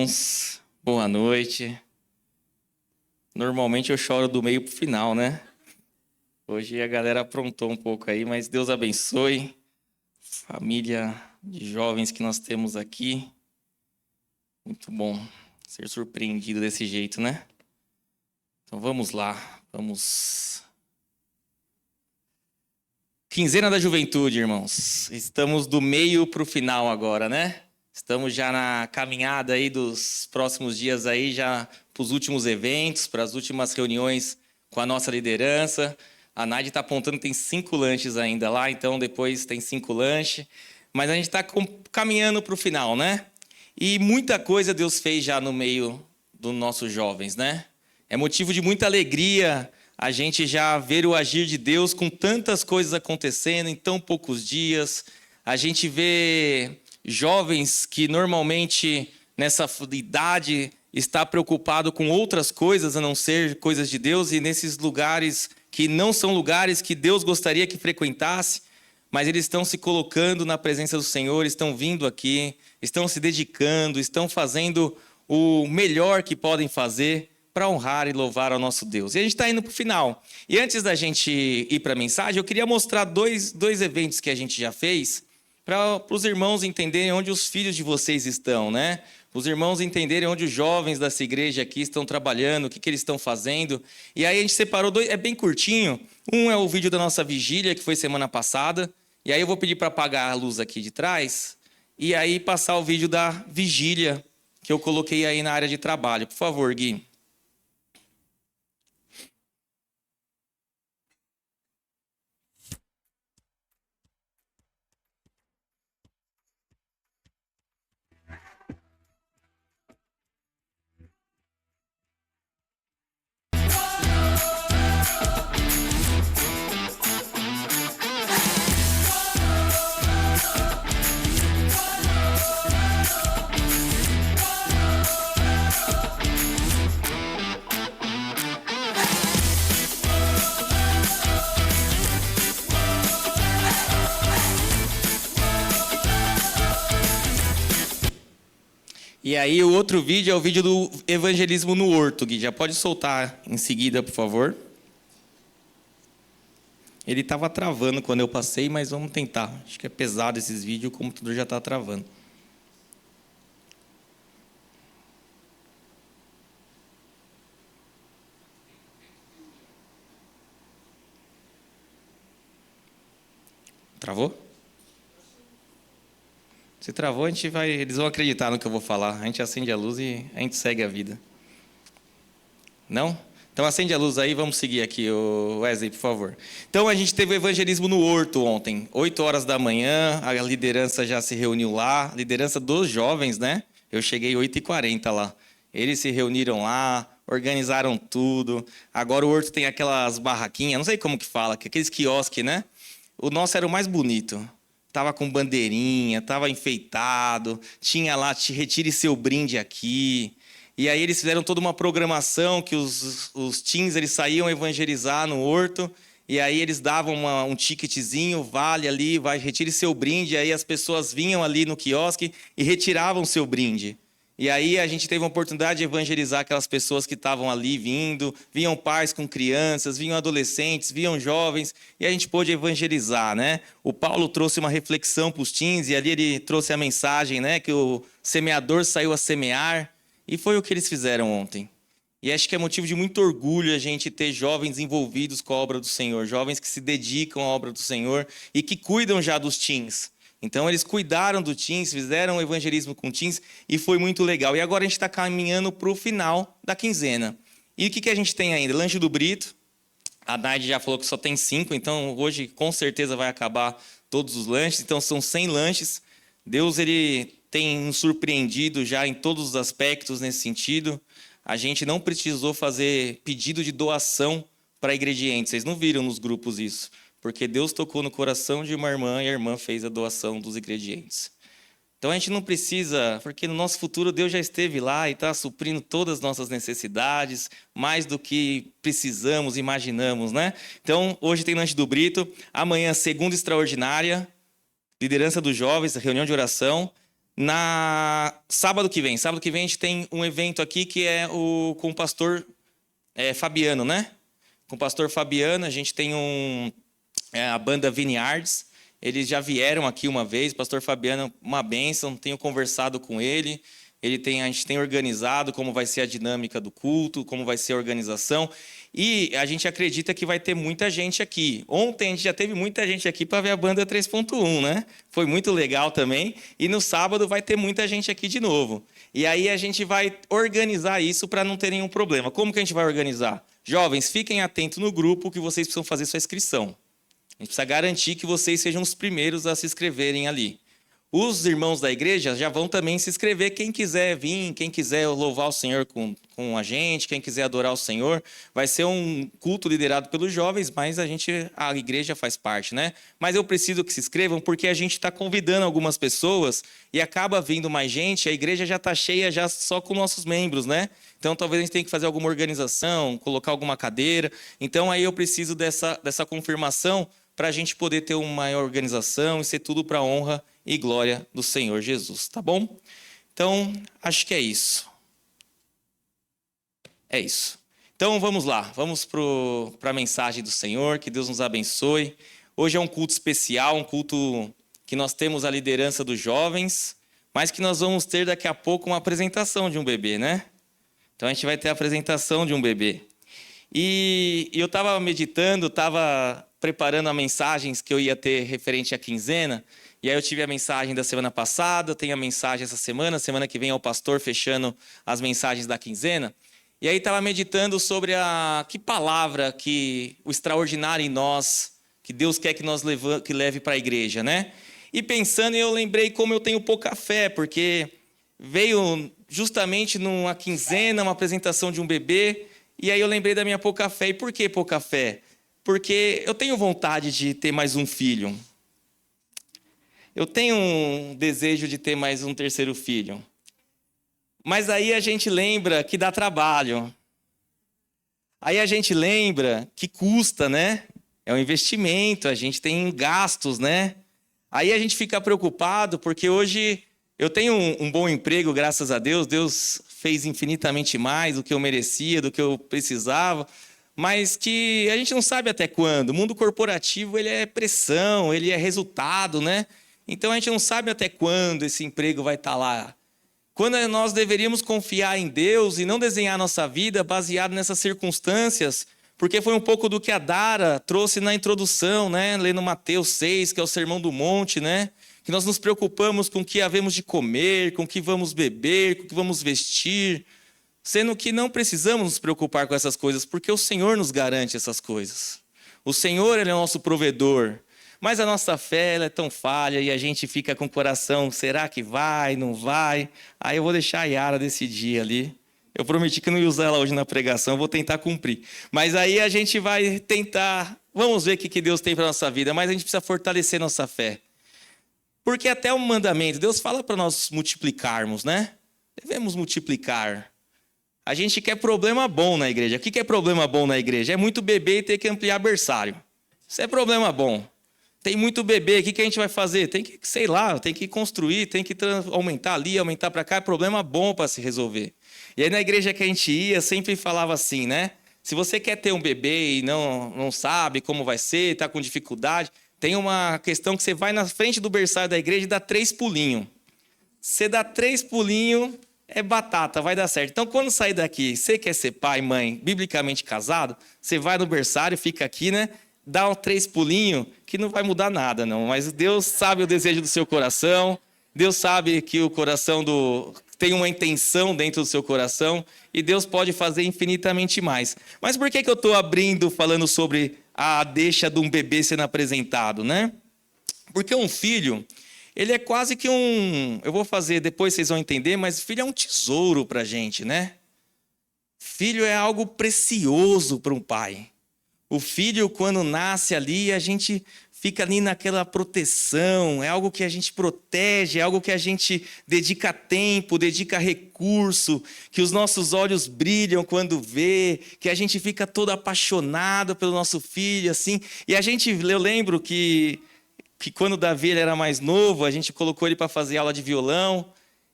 irmãos, boa noite. Normalmente eu choro do meio pro final, né? Hoje a galera aprontou um pouco aí, mas Deus abençoe. Família de jovens que nós temos aqui. Muito bom ser surpreendido desse jeito, né? Então vamos lá, vamos. Quinzena da Juventude, irmãos. Estamos do meio pro final agora, né? Estamos já na caminhada aí dos próximos dias aí, já para os últimos eventos, para as últimas reuniões com a nossa liderança. A Nádia está apontando que tem 5 lanches ainda lá, então depois tem 5 lanches. Mas a gente está caminhando para o final, né? E muita coisa Deus fez já no meio dos nossos jovens, né? É motivo de muita alegria a gente já ver o agir de Deus com tantas coisas acontecendo em tão poucos dias. A gente vê jovens que normalmente nessa idade está preocupado com outras coisas a não ser coisas de Deus, e nesses lugares que não são lugares que Deus gostaria que frequentasse, mas eles estão se colocando na presença do Senhor, estão vindo aqui, estão se dedicando, estão fazendo o melhor que podem fazer para honrar e louvar ao nosso Deus. E a gente está indo para o final. E antes da gente ir para a mensagem, eu queria mostrar dois eventos que a gente já fez, para os irmãos entenderem onde os filhos de vocês estão, né? Os irmãos entenderem onde os jovens dessa igreja aqui estão trabalhando, o que eles estão fazendo. E aí a gente separou dois, é bem curtinho. Um é o vídeo da nossa vigília, que foi semana passada. E aí eu vou pedir para apagar a luz aqui de trás. E aí passar o vídeo da vigília, que eu coloquei aí na área de trabalho. Por favor, Gui. E aí o outro vídeo é o vídeo do evangelismo no horto, Gui. Já pode soltar em seguida, por favor. Ele estava travando quando eu passei, mas vamos tentar. Acho que é pesado esses vídeos, o computador já está travando. Travou? Se travou, eles vão acreditar no que eu vou falar. A gente acende a luz e a gente segue a vida. Não? Então acende a luz aí, vamos seguir aqui, Wesley, por favor. Então a gente teve o evangelismo no horto ontem, 8 horas da manhã, a liderança já se reuniu lá, a liderança dos jovens, né? Eu cheguei 8h40 lá. Eles se reuniram lá, organizaram tudo. Agora o horto tem aquelas barraquinhas, não sei como que fala, aqueles quiosques, né? O nosso era o mais bonito. Tava com bandeirinha, tava enfeitado, tinha lá, retire seu brinde aqui. E aí eles fizeram toda uma programação que os teens eles saíam evangelizar no horto, e aí eles davam um ticketzinho, vale ali, retire seu brinde, e aí as pessoas vinham ali no quiosque e retiravam seu brinde. E aí a gente teve a oportunidade de evangelizar aquelas pessoas que estavam ali vindo, vinham pais com crianças, vinham adolescentes, vinham jovens, e a gente pôde evangelizar, né? O Paulo trouxe uma reflexão para os teens, e ali ele trouxe a mensagem, né? Que o semeador saiu a semear, e foi o que eles fizeram ontem. E acho que é motivo de muito orgulho a gente ter jovens envolvidos com a obra do Senhor, jovens que se dedicam à obra do Senhor e que cuidam já dos teens. Então, eles cuidaram do teens, fizeram o evangelismo com teens e foi muito legal. E agora a gente está caminhando para o final da quinzena. E o que a gente tem ainda? Lanche do Brito. A Nádia já falou que só tem 5, então hoje com certeza vai acabar todos os lanches. Então, são 100 lanches. Deus ele tem nos surpreendido já em todos os aspectos nesse sentido. A gente não precisou fazer pedido de doação para ingredientes. Vocês não viram nos grupos isso. Porque Deus tocou no coração de uma irmã e a irmã fez a doação dos ingredientes. Então a gente não precisa, porque no nosso futuro Deus já esteve lá e está suprindo todas as nossas necessidades, mais do que precisamos, imaginamos, né? Então hoje tem lanche do Brito, amanhã segunda extraordinária, liderança dos jovens, reunião de oração. Na sábado que vem. Sábado que vem a gente tem um evento aqui que é com o pastor Fabiano, né? Com o pastor Fabiano, a gente tem a banda Vineyards. Eles já vieram aqui uma vez. O pastor Fabiano, uma bênção, tenho conversado com ele. A gente tem organizado como vai ser a dinâmica do culto, como vai ser a organização. E a gente acredita que vai ter muita gente aqui. Ontem a gente já teve muita gente aqui para ver a banda 3.1, né? Foi muito legal também. E no sábado vai ter muita gente aqui de novo. E aí a gente vai organizar isso para não ter nenhum problema. Como que a gente vai organizar? Jovens, fiquem atentos no grupo que vocês precisam fazer sua inscrição. A gente precisa garantir que vocês sejam os primeiros a se inscreverem ali. Os irmãos da igreja já vão também se inscrever. Quem quiser vir, quem quiser louvar o Senhor com a gente, quem quiser adorar o Senhor, vai ser um culto liderado pelos jovens, mas a igreja faz parte, né? Mas eu preciso que se inscrevam porque a gente está convidando algumas pessoas e acaba vindo mais gente, a igreja já está cheia já só com nossos membros, né? Então talvez a gente tenha que fazer alguma organização, colocar alguma cadeira. Então aí eu preciso dessa confirmação para a gente poder ter uma organização e ser tudo para a honra e glória do Senhor Jesus, tá bom? Então, acho que é isso. É isso. Então, vamos lá. Vamos para a mensagem do Senhor. Que Deus nos abençoe. Hoje é um culto especial, um culto que nós temos a liderança dos jovens, mas que nós vamos ter daqui a pouco uma apresentação de um bebê, né? Então, a gente vai ter a apresentação de um bebê. E eu estava meditando, estava preparando as mensagens que eu ia ter referente à quinzena. E aí eu tive a mensagem da semana passada, tenho a mensagem essa semana que vem é o pastor fechando as mensagens da quinzena. E aí estava meditando sobre que palavra, que o extraordinário em nós, que Deus quer que nós leve para a igreja, né? E pensando, eu lembrei como eu tenho pouca fé, porque veio justamente numa quinzena, uma apresentação de um bebê, e aí eu lembrei da minha pouca fé. E por que pouca fé? Porque eu tenho vontade de ter mais um filho. Eu tenho um desejo de ter mais um terceiro filho. Mas aí a gente lembra que dá trabalho. Aí a gente lembra que custa, né? É um investimento, a gente tem gastos, né? Aí a gente fica preocupado porque hoje eu tenho um bom emprego, graças a Deus. Deus fez infinitamente mais do que eu merecia, do que eu precisava. Mas que a gente não sabe até quando. O mundo corporativo, ele é pressão, ele é resultado, né? Então a gente não sabe até quando esse emprego vai estar lá. Quando nós deveríamos confiar em Deus e não desenhar nossa vida baseado nessas circunstâncias, porque foi um pouco do que a Dara trouxe na introdução, né? Lendo Mateus 6, que é o Sermão do Monte, né? Que nós nos preocupamos com o que havemos de comer, com o que vamos beber, com o que vamos vestir, sendo que não precisamos nos preocupar com essas coisas, porque o Senhor nos garante essas coisas. O Senhor, Ele é o nosso provedor. Mas a nossa fé ela é tão falha e a gente fica com o coração, será que vai, não vai? Aí eu vou deixar a Yara decidir ali. Eu prometi que não ia usar ela hoje na pregação, eu vou tentar cumprir. Mas aí a gente vai tentar, vamos ver o que Deus tem para a nossa vida, mas a gente precisa fortalecer nossa fé. Porque até o mandamento, Deus fala para nós multiplicarmos, né? Devemos multiplicar. A gente quer problema bom na igreja. O que é problema bom na igreja? É muito bebê e ter que ampliar berçário. Isso é problema bom. Tem muito bebê, o que a gente vai fazer? Tem que, sei lá, tem que construir, tem que aumentar ali, aumentar para cá. É problema bom para se resolver. E aí na igreja que a gente ia, sempre falava assim, né? Se você quer ter um bebê e não sabe como vai ser, está com dificuldade, tem uma questão que você vai na frente do berçário da igreja e dá 3 pulinhos. Você dá 3 pulinhos, é batata, vai dar certo. Então, quando sair daqui, você quer ser pai, mãe, biblicamente casado, você vai no berçário, fica aqui, né? Dá 3 pulinhos, que não vai mudar nada, não. Mas Deus sabe o desejo do seu coração. Deus sabe que o coração tem uma intenção dentro do seu coração. E Deus pode fazer infinitamente mais. Mas por que eu estou falando sobre a deixa de um bebê sendo apresentado, né? Porque um filho, ele é quase que eu vou fazer, depois vocês vão entender, mas filho é um tesouro para a gente, né? Filho é algo precioso para um pai. O filho, quando nasce ali, a gente fica ali naquela proteção, é algo que a gente protege, é algo que a gente dedica tempo, dedica recurso, que os nossos olhos brilham quando vê, que a gente fica todo apaixonado pelo nosso filho, assim. E eu lembro que que quando o Davi ele era mais novo, a gente colocou ele para fazer aula de violão.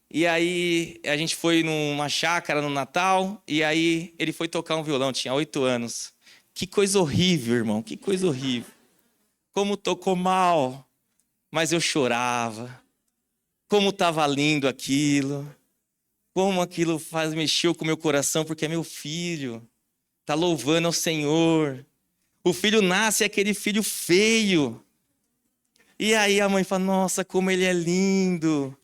E aí a gente foi numa chácara no Natal, e aí ele foi tocar um violão, tinha 8 anos. Que coisa horrível, irmão, que coisa horrível. Como tocou mal, mas eu chorava. Como estava lindo aquilo. Como aquilo mexeu com o meu coração, porque é meu filho. Está louvando ao Senhor. O filho nasce, é aquele filho feio. E aí a mãe fala, nossa, como ele é lindo.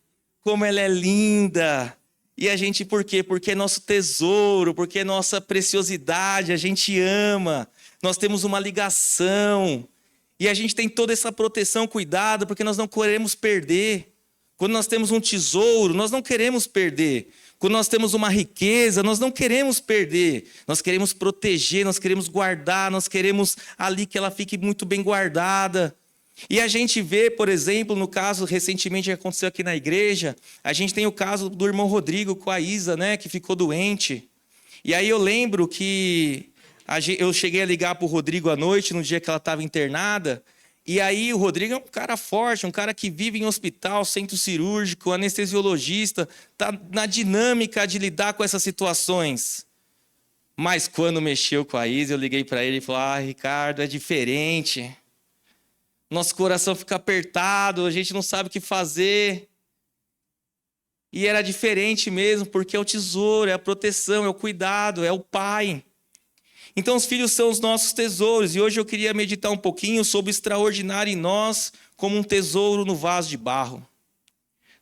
Como ela é linda. E a gente, por quê? Porque é nosso tesouro, porque é nossa preciosidade, a gente ama. Nós temos uma ligação. E a gente tem toda essa proteção, cuidado, porque nós não queremos perder. Quando nós temos um tesouro, nós não queremos perder. Quando nós temos uma riqueza, nós não queremos perder. Nós queremos proteger, nós queremos guardar, nós queremos ali que ela fique muito bem guardada. E a gente vê, por exemplo, no caso recentemente que aconteceu aqui na igreja, a gente tem o caso do irmão Rodrigo com a Isa, né, que ficou doente. E aí eu lembro que eu cheguei a ligar para o Rodrigo à noite, no dia que ela estava internada. E aí o Rodrigo é um cara forte, um cara que vive em hospital, centro cirúrgico, anestesiologista, está na dinâmica de lidar com essas situações. Mas quando mexeu com a Isa, eu liguei para ele e falei, Ricardo, é diferente. Nosso coração fica apertado, a gente não sabe o que fazer. E era diferente mesmo, porque é o tesouro, é a proteção, é o cuidado, é o pai. Então os filhos são os nossos tesouros. E hoje eu queria meditar um pouquinho sobre o extraordinário em nós, como um tesouro no vaso de barro.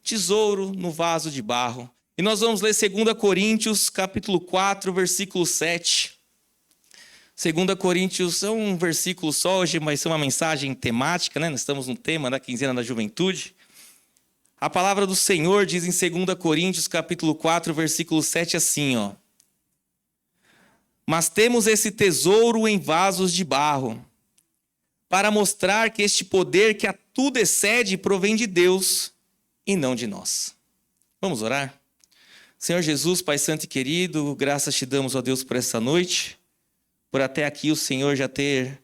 Tesouro no vaso de barro. E nós vamos ler 2 Coríntios, capítulo 4, versículo 7. 2 Coríntios é um versículo só, hoje vai ser uma mensagem temática, né? Nós estamos no tema da quinzena da juventude. A palavra do Senhor diz em 2 Coríntios, capítulo 4, versículo 7, assim, ó. Mas temos esse tesouro em vasos de barro, para mostrar que este poder que a tudo excede provém de Deus e não de nós. Vamos orar? Senhor Jesus, Pai Santo e querido, graças te damos, ó Deus, por essa noite, por até aqui o Senhor já ter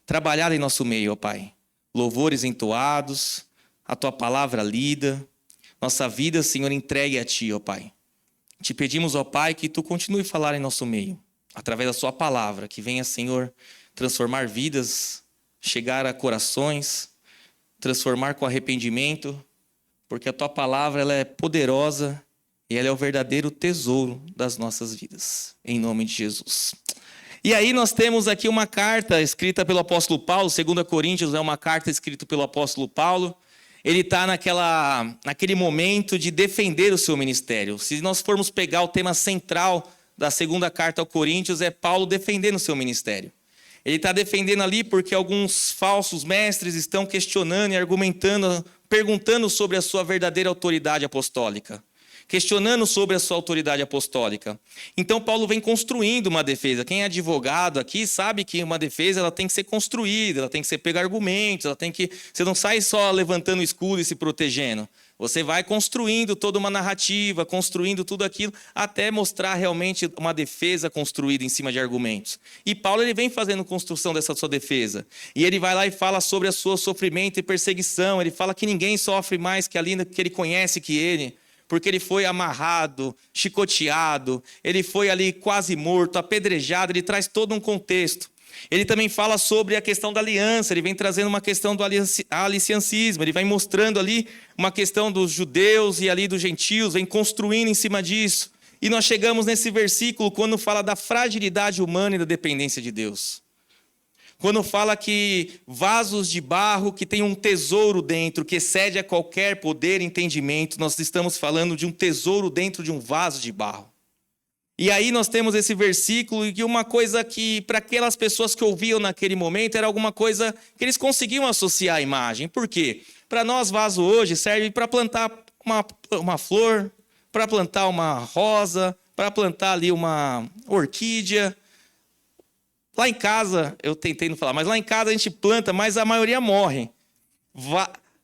trabalhado em nosso meio, ó Pai. Louvores entoados, a Tua palavra lida, nossa vida, Senhor, entregue a Ti, ó Pai. Te pedimos, ó Pai, que Tu continue a falar em nosso meio, através da Sua palavra, que venha, Senhor, transformar vidas, chegar a corações, transformar com arrependimento, porque a Tua palavra ela é poderosa e ela é o verdadeiro tesouro das nossas vidas. Em nome de Jesus. E aí nós temos aqui uma carta escrita pelo apóstolo Paulo, 2 Coríntios é uma carta escrita pelo apóstolo Paulo. Ele está naquele momento de defender o seu ministério. Se nós formos pegar o tema central da segunda carta ao Coríntios, é Paulo defendendo o seu ministério. Ele está defendendo ali porque alguns falsos mestres estão questionando e argumentando, perguntando sobre a sua verdadeira autoridade apostólica. Questionando sobre a sua autoridade apostólica. Então Paulo vem construindo uma defesa. Quem é advogado aqui sabe que uma defesa ela tem que ser construída, ela tem que ser pegar argumentos, você não sai só levantando o escudo e se protegendo. Você vai construindo toda uma narrativa, construindo tudo aquilo, até mostrar realmente uma defesa construída em cima de argumentos. E Paulo ele vem fazendo construção dessa sua defesa. E ele vai lá e fala sobre o seu sofrimento e perseguição. Ele fala que ninguém sofre mais que ali que ele conhece que ele. Porque ele foi amarrado, chicoteado, ele foi ali quase morto, apedrejado, ele traz todo um contexto. Ele também fala sobre a questão da aliança, ele vem trazendo uma questão do aliciancismo, ele vai mostrando ali uma questão dos judeus e ali dos gentios, vem construindo em cima disso. E nós chegamos nesse versículo quando fala da fragilidade humana e da dependência de Deus. Quando fala que vasos de barro que tem um tesouro dentro, que excede a qualquer poder e entendimento, nós estamos falando de um tesouro dentro de um vaso de barro. E aí nós temos esse versículo e uma coisa que para aquelas pessoas que ouviam naquele momento era alguma coisa que eles conseguiam associar à imagem. Por quê? Para nós vaso hoje serve para plantar uma flor, para plantar uma rosa, para plantar ali uma orquídea. Lá em casa, eu tentei não falar, mas lá em casa a gente planta, mas a maioria morre.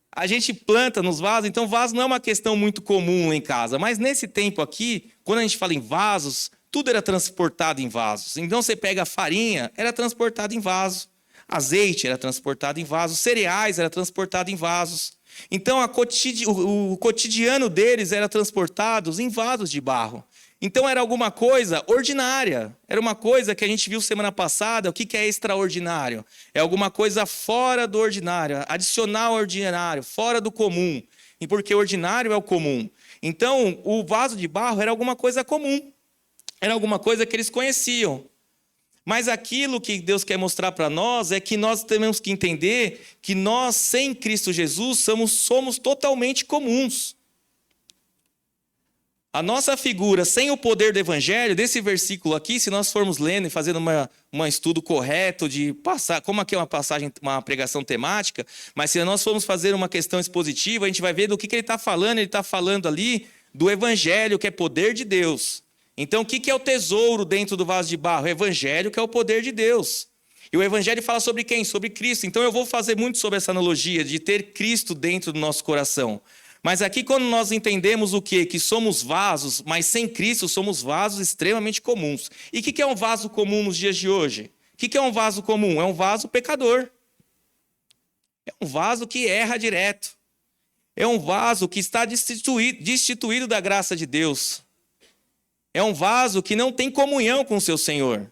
A gente planta nos vasos, então vaso não é uma questão muito comum lá em casa. Mas nesse tempo aqui, quando a gente fala em vasos, tudo era transportado em vasos. Então você pega a farinha, era transportada em vaso. Azeite era transportado em vasos, cereais era transportado em vasos. Então, o cotidiano deles era transportado em vasos de barro. Então, era alguma coisa ordinária. Era uma coisa que a gente viu semana passada. O que é extraordinário? É alguma coisa fora do ordinário, adicional ao ordinário, fora do comum. E porque ordinário é o comum. Então, o vaso de barro era alguma coisa comum. Era alguma coisa que eles conheciam. Mas aquilo que Deus quer mostrar para nós é que nós temos que entender que nós, sem Cristo Jesus, somos totalmente comuns. A nossa figura, sem o poder do Evangelho, desse versículo aqui, se nós formos lendo e fazendo um estudo correto de passar, como aqui é uma pregação temática, mas se nós formos fazer uma questão expositiva, a gente vai ver do que ele está falando. Ele está falando ali do Evangelho, que é poder de Deus. Então, o que é o tesouro dentro do vaso de barro? O Evangelho, que é o poder de Deus. E o Evangelho fala sobre quem? Sobre Cristo. Então, eu vou fazer muito sobre essa analogia de ter Cristo dentro do nosso coração. Mas aqui, quando nós entendemos o quê? Que somos vasos, mas sem Cristo somos vasos extremamente comuns. E o que é um vaso comum nos dias de hoje? O que é um vaso comum? É um vaso pecador. É um vaso que erra direto. É um vaso que está destituído da graça de Deus. É um vaso que não tem comunhão com o seu Senhor.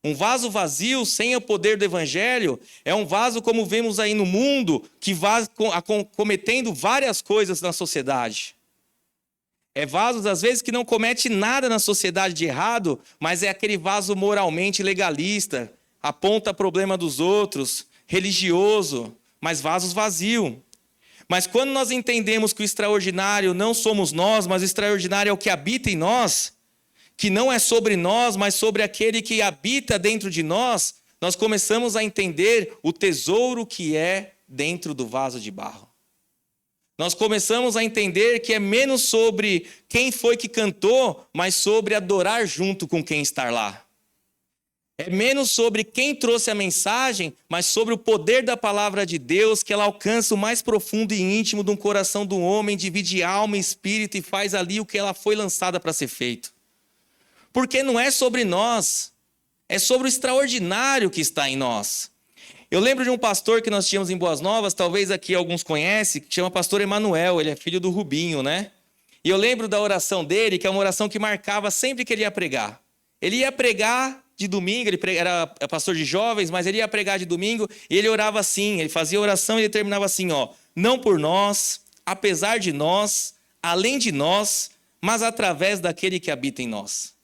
Um vaso vazio, sem o poder do Evangelho, é um vaso como vemos aí no mundo, que vai cometendo várias coisas na sociedade. É vasos, às vezes, que não comete nada na sociedade de errado, mas é aquele vaso moralmente legalista, aponta problema dos outros, religioso, mas vasos vazios. Mas quando nós entendemos que o extraordinário não somos nós, mas o extraordinário é o que habita em nós, que não é sobre nós, mas sobre aquele que habita dentro de nós, nós começamos a entender o tesouro que é dentro do vaso de barro. Nós começamos a entender que é menos sobre quem foi que cantou, mas sobre adorar junto com quem está lá. É menos sobre quem trouxe a mensagem, mas sobre o poder da palavra de Deus, que ela alcança o mais profundo e íntimo de um coração do homem, divide alma e espírito e faz ali o que ela foi lançada para ser feito. Porque não é sobre nós, é sobre o extraordinário que está em nós. Eu lembro de um pastor que nós tínhamos em Boas Novas, talvez aqui alguns conhecem, que chama pastor Emanuel, ele é filho do Rubinho, né? E eu lembro da oração dele, que é uma oração que marcava sempre que ele ia pregar. Ele ia pregar de domingo, ele era pastor de jovens, mas ele ia pregar de domingo e ele orava assim, ele fazia oração e ele terminava assim, ó: não por nós, apesar de nós, além de nós, mas através daquele que habita em nós.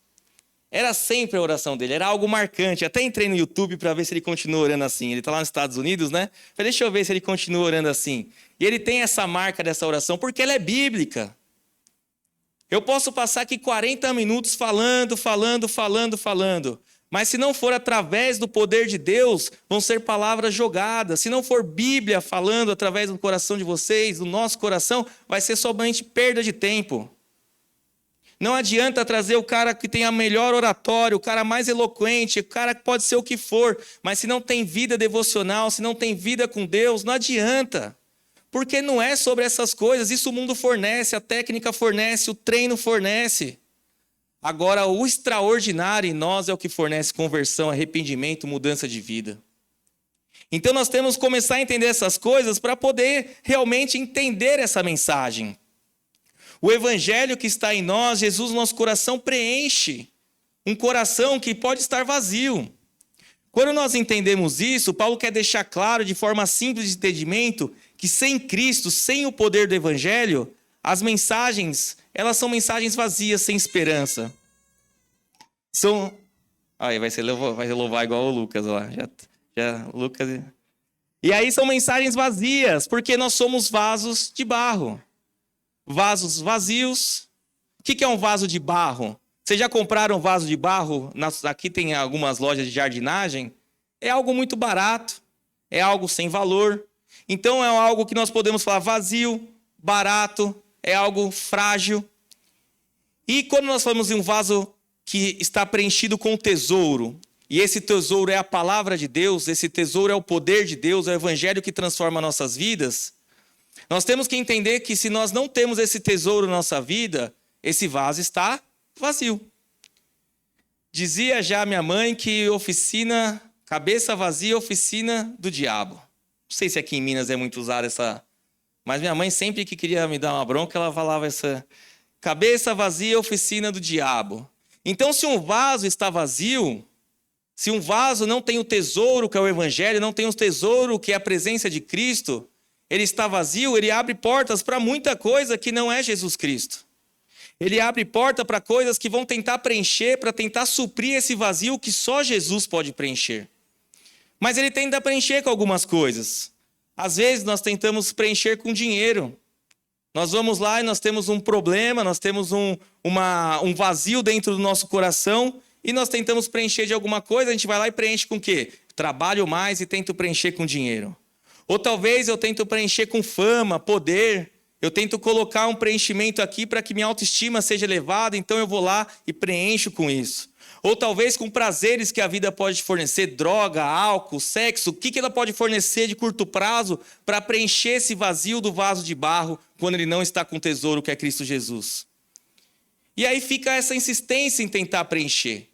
Era sempre a oração dele, era algo marcante. Até entrei no YouTube para ver se ele continua orando assim. Ele está lá nos Estados Unidos, né? Falei, deixa eu ver se ele continua orando assim. E ele tem essa marca dessa oração porque ela é bíblica. Eu posso passar aqui 40 minutos falando. Mas se não for através do poder de Deus, vão ser palavras jogadas. Se não for Bíblia falando através do coração de vocês, do nosso coração, vai ser somente perda de tempo. Não adianta trazer o cara que tem a melhor oratória, o cara mais eloquente, o cara que pode ser o que for, mas se não tem vida devocional, se não tem vida com Deus, não adianta. Porque não é sobre essas coisas, isso o mundo fornece, a técnica fornece, o treino fornece. Agora, o extraordinário em nós é o que fornece conversão, arrependimento, mudança de vida. Então nós temos que começar a entender essas coisas para poder realmente entender essa mensagem. O Evangelho que está em nós, Jesus no nosso coração preenche. Um coração que pode estar vazio. Quando nós entendemos isso, Paulo quer deixar claro de forma simples de entendimento que sem Cristo, sem o poder do Evangelho, as mensagens, elas são mensagens vazias, sem esperança. Aí vai louvar igual o Lucas lá. Lucas. E aí são mensagens vazias, porque nós somos vasos de barro. Vasos vazios. O que é um vaso de barro? Vocês já compraram um vaso de barro? Aqui tem algumas lojas de jardinagem. É algo muito barato. É algo sem valor. Então é algo que nós podemos falar vazio, barato, é algo frágil. E quando nós falamos em um vaso que está preenchido com tesouro, e esse tesouro é a palavra de Deus, esse tesouro é o poder de Deus, é o Evangelho que transforma nossas vidas, nós temos que entender que se nós não temos esse tesouro na nossa vida, esse vaso está vazio. Dizia já minha mãe que oficina Cabeça vazia, oficina do diabo. Não sei se aqui em Minas é muito usada essa... Mas minha mãe sempre que queria me dar uma bronca, ela falava essa... Cabeça vazia, oficina do diabo. Então, se um vaso está vazio, se um vaso não tem o tesouro que é o evangelho, não tem o tesouro que é a presença de Cristo, ele está vazio, ele abre portas para muita coisa que não é Jesus Cristo. Ele abre porta para coisas que vão tentar preencher, para tentar suprir esse vazio que só Jesus pode preencher. Mas ele tenta preencher com algumas coisas. Às vezes nós tentamos preencher com dinheiro. Nós vamos lá e nós temos um problema, nós temos um vazio dentro do nosso coração e nós tentamos preencher de alguma coisa, a gente vai lá e preenche com o quê? Trabalho mais e tento preencher com dinheiro. Ou talvez eu tento preencher com fama, poder. Eu tento colocar um preenchimento aqui para que minha autoestima seja elevada, então eu vou lá e preencho com isso. Ou talvez com prazeres que a vida pode fornecer, droga, álcool, sexo, o que ela pode fornecer de curto prazo para preencher esse vazio do vaso de barro quando ele não está com o tesouro que é Cristo Jesus. E aí fica essa insistência em tentar preencher.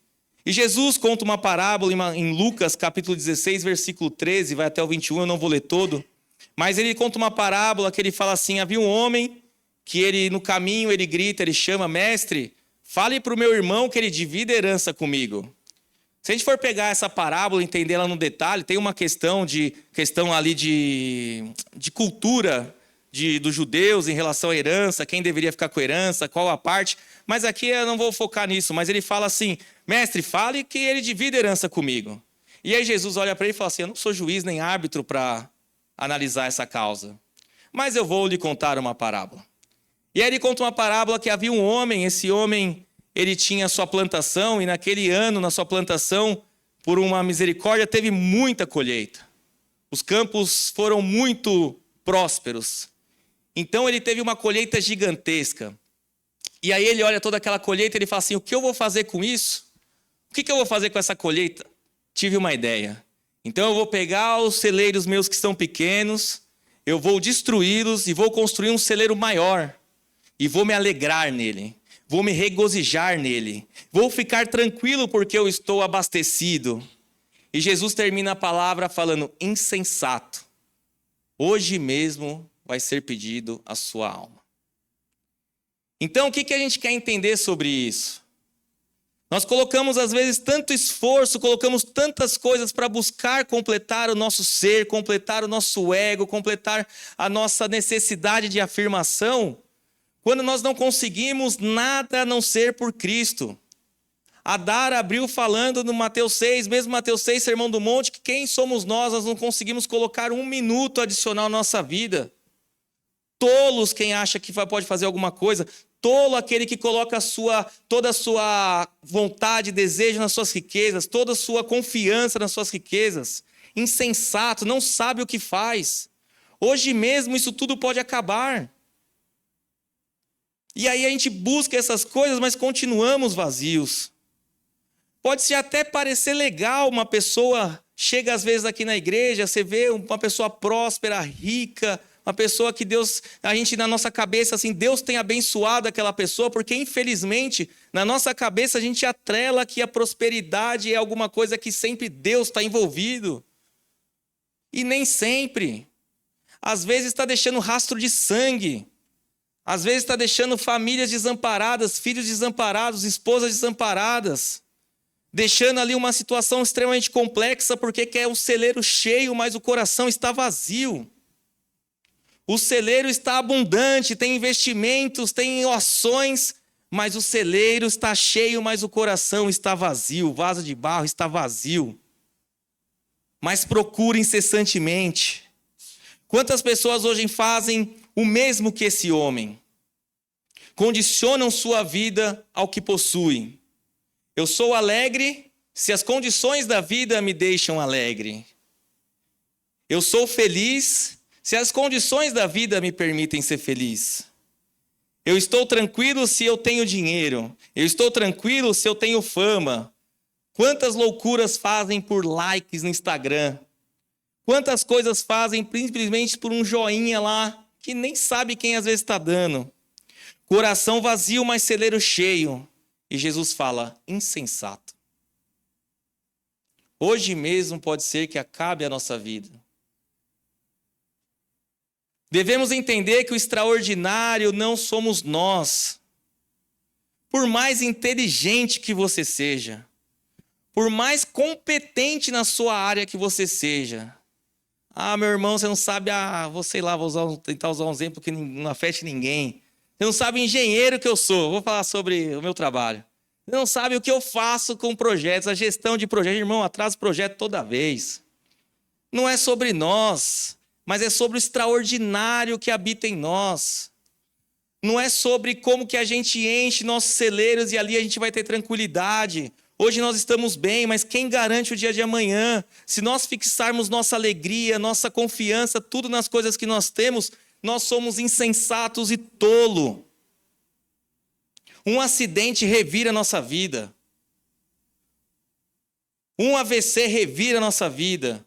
E Jesus conta uma parábola em Lucas, capítulo 16, versículo 13, vai até o 21, eu não vou ler todo. Mas ele conta uma parábola que ele fala assim, havia um homem que ele no caminho ele grita, ele chama, mestre, fale para o meu irmão que ele divida a herança comigo. Se a gente for pegar essa parábola e entender ela no detalhe, tem uma questão ali de cultura dos judeus em relação à herança, quem deveria ficar com a herança, qual a parte. Mas aqui eu não vou focar nisso, mas ele fala assim, mestre, fale que ele divida a herança comigo. E aí Jesus olha para ele e fala assim, eu não sou juiz nem árbitro para analisar essa causa, mas eu vou lhe contar uma parábola. E aí ele conta uma parábola que havia um homem, esse homem, ele tinha sua plantação, e naquele ano, na sua plantação, por uma misericórdia, teve muita colheita. Os campos foram muito prósperos. Então ele teve uma colheita gigantesca. E aí ele olha toda aquela colheita e ele fala assim, o que eu vou fazer com isso? O que eu vou fazer com essa colheita? Tive uma ideia. Então eu vou pegar os celeiros meus que são pequenos, eu vou destruí-los e vou construir um celeiro maior. E vou me alegrar nele, vou me regozijar nele, vou ficar tranquilo porque eu estou abastecido. E Jesus termina a palavra falando, insensato, hoje mesmo vai ser pedido a sua alma. Então o que a gente quer entender sobre isso? Nós colocamos às vezes tanto esforço, colocamos tantas coisas para buscar completar o nosso ser, completar o nosso ego, completar a nossa necessidade de afirmação, quando nós não conseguimos nada a não ser por Cristo. Adar abriu falando no Mateus 6, mesmo Mateus 6, Sermão do Monte, que quem somos nós não conseguimos colocar um minuto adicional na nossa vida. Tolos quem acha que pode fazer alguma coisa, tolo aquele que coloca toda a sua vontade, desejo nas suas riquezas, toda a sua confiança nas suas riquezas. Insensato, não sabe o que faz. Hoje mesmo isso tudo pode acabar. E aí a gente busca essas coisas, mas continuamos vazios. Pode até parecer legal uma pessoa, chega às vezes aqui na igreja, você vê uma pessoa próspera, rica, uma pessoa que Deus, a gente na nossa cabeça, assim, Deus tem abençoado aquela pessoa, porque infelizmente, na nossa cabeça a gente atrela que a prosperidade é alguma coisa que sempre Deus está envolvido. E nem sempre. Às vezes está deixando rastro de sangue. Às vezes está deixando famílias desamparadas, filhos desamparados, esposas desamparadas. Deixando ali uma situação extremamente complexa porque quer o celeiro cheio, mas o coração está vazio. O celeiro está abundante, tem investimentos, tem ações, mas o celeiro está cheio, mas o coração está vazio, o vaso de barro está vazio. Mas procura incessantemente. Quantas pessoas hoje fazem o mesmo que esse homem? Condicionam sua vida ao que possuem. Eu sou alegre se as condições da vida me deixam alegre. Eu sou feliz se as condições da vida me permitem ser feliz. Eu estou tranquilo se eu tenho dinheiro. Eu estou tranquilo se eu tenho fama. Quantas loucuras fazem por likes no Instagram? Quantas coisas fazem simplesmente por um joinha lá, que nem sabe quem às vezes está dando. Coração vazio, mas celeiro cheio. E Jesus fala, insensato. Hoje mesmo pode ser que acabe a nossa vida. Devemos entender que o extraordinário não somos nós. Por mais inteligente que você seja, por mais competente na sua área que você seja. Ah, meu irmão, você não sabe, tentar usar um exemplo que não afete ninguém. Você não sabe o engenheiro que eu sou. Vou falar sobre o meu trabalho. Você não sabe o que eu faço com projetos, a gestão de projetos. Irmão, atraso projeto toda vez. Não é sobre nós, mas é sobre o extraordinário que habita em nós. Não é sobre como que a gente enche nossos celeiros e ali a gente vai ter tranquilidade. Hoje nós estamos bem, mas quem garante o dia de amanhã? Se nós fixarmos nossa alegria, nossa confiança, tudo nas coisas que nós temos, nós somos insensatos e tolo. Um acidente revira a nossa vida. Um AVC revira a nossa vida.